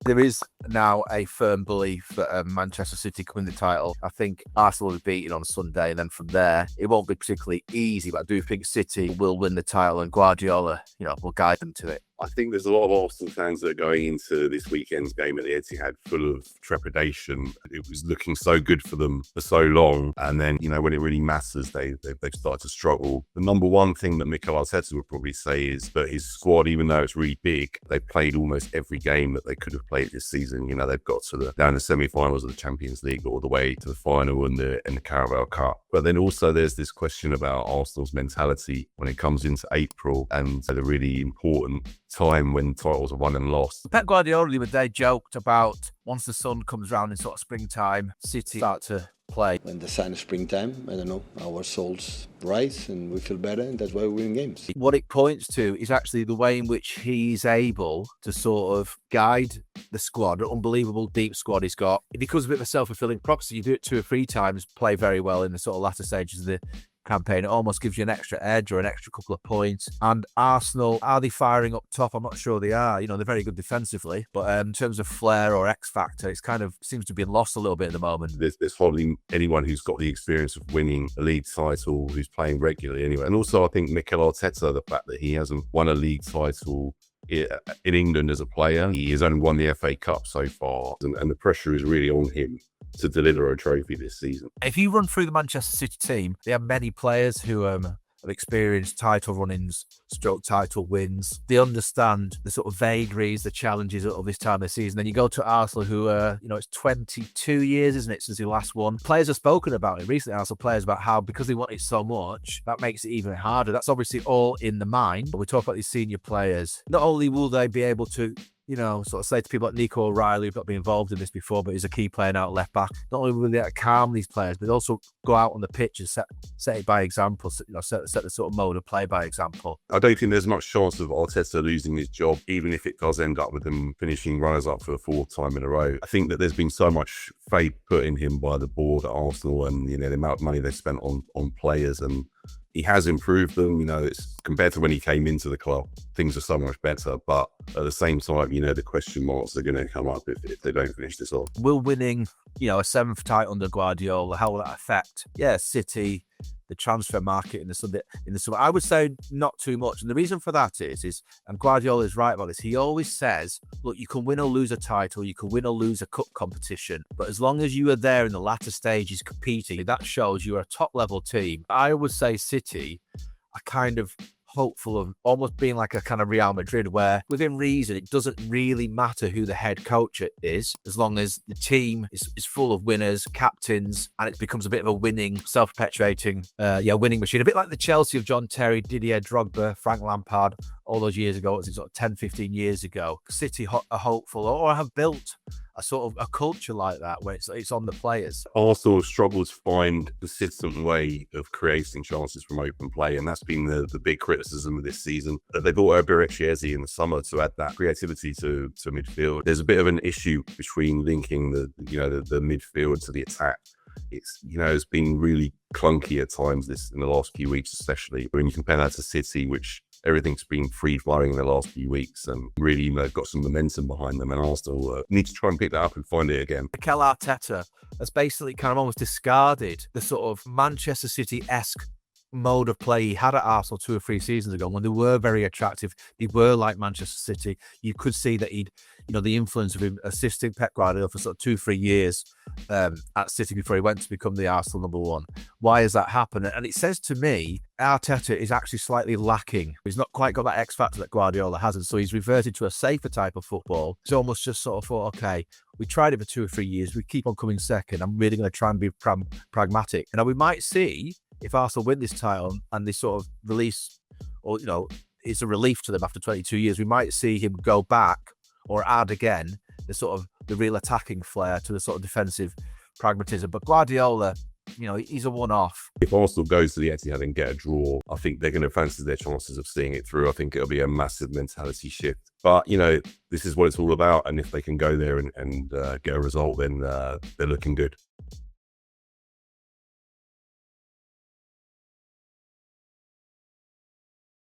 There is now a firm belief that Manchester City can win the title. I think Arsenal will be beaten on Sunday, and then from there, it won't be particularly easy, but I do think City will win the title, and Guardiola, will guide them to it. I think there's a lot of Arsenal fans that are going into this weekend's game at the Etihad full of trepidation. It was looking so good for them for so long, and then, when it really matters, they've started to struggle. The number one thing that Mikel Arteta would probably say is that his squad, even though it's really big, they've played almost every game that they could have played this season. They've got to down the semi-finals of the Champions League, all the way to the final and the Carabao Cup. But then also there's this question about Arsenal's mentality when it comes into April and the really important time when titles are won and lost. Pep Guardiola the other day joked about once the sun comes around in sort of springtime, City start to play. When the sun is springtime, I don't know, our souls rise and we feel better, and that's why we win games. What it points to is actually the way in which he's able to sort of guide the squad, an unbelievable deep squad he's got. It becomes a bit of a self-fulfilling prophecy. You do it 2 or 3 times, play very well in the sort of latter stages of the campaign. It almost gives you an extra edge or an extra couple of points. And Arsenal, are they firing up top? I'm not sure they are. They're very good defensively, but in terms of flair or X factor, it's kind of seems to be lost a little bit at the moment. There's hardly anyone who's got the experience of winning a league title who's playing regularly anyway. And also I think Mikel Arteta, the fact that he hasn't won a league title in England as a player, he has only won the FA Cup so far, and the pressure is really on him to deliver a trophy this season. If you run through the Manchester City team, they have many players who have experienced title runnings, stroke title wins. They understand the sort of vagaries, the challenges of this time of the season. Then you go to Arsenal, who it's 22 years, isn't it, since they last won. Players have spoken about it recently, Arsenal players, about how because they want it so much, that makes it even harder. That's obviously all in the mind. But we talk about these senior players. Not only will they be able to sort of say to people like Nico O'Reilly, who've not been involved in this before, but he's a key player now at left back. Not only will they calm these players, but they also go out on the pitch and set it by example, set the sort of mode of play by example. I don't think there's much chance of Arteta losing his job, even if it does end up with him finishing runners-up for the 4th time in a row. I think that there's been so much faith put in him by the board at Arsenal, and the amount of money they spent on players, and he has improved them. It's compared to when he came into the club, things are so much better. But at the same time, the question marks are going to come up if they don't finish this off. Will winning, a 7th title under Guardiola, how will that affect, City, the transfer market in the summer? I would say not too much. And the reason for that is, and Guardiola is right about this, he always says, look, you can win or lose a title, you can win or lose a cup competition, but as long as you are there in the latter stages competing, that shows you're a top level team. I would say City are kind of hopeful of almost being like a kind of Real Madrid, where within reason it doesn't really matter who the head coach is, as long as the team is full of winners, captains, and it becomes a bit of a winning, self-perpetuating winning machine, a bit like the Chelsea of John Terry, Didier Drogba, Frank Lampard all those years ago. It was sort of 10-15 years ago. City are hopeful, or have built a sort of a culture like that where it's on the players. Arsenal struggle to find a consistent way of creating chances from open play, and that's been the big criticism of this season. They bought Eze in the summer to add that creativity to midfield. There's a bit of an issue between linking the midfield to the attack. It's been really clunky at times in the last few weeks, especially when you compare that to City, which everything's been free-flowing in the last few weeks and really got some momentum behind them, and Arsenal need to try and pick that up and find it again. Mikel Arteta has basically kind of almost discarded the sort of Manchester City-esque mode of play he had at Arsenal 2 or 3 seasons ago, when they were very attractive. They were like Manchester City. You could see that the influence of him assisting Pep Guardiola for sort of 2-3 years at City before he went to become the Arsenal number 1. Why has that happened? And it says to me, Arteta is actually slightly lacking. He's not quite got that X factor that Guardiola has, and so he's reverted to a safer type of football. He's almost just sort of thought, okay, we tried it for 2 or 3 years. We keep on coming second. I'm really going to try and be pragmatic. And we might see, if Arsenal win this title and they sort of release, or it's a relief to them after 22 years, we might see him go back or add again the real attacking flair to the sort of defensive pragmatism. But Guardiola, he's a one-off. If Arsenal goes to the Etihad and get a draw, I think they're going to fancy their chances of seeing it through. I think it'll be a massive mentality shift. But, this is what it's all about. And if they can go there and get a result, then they're looking good.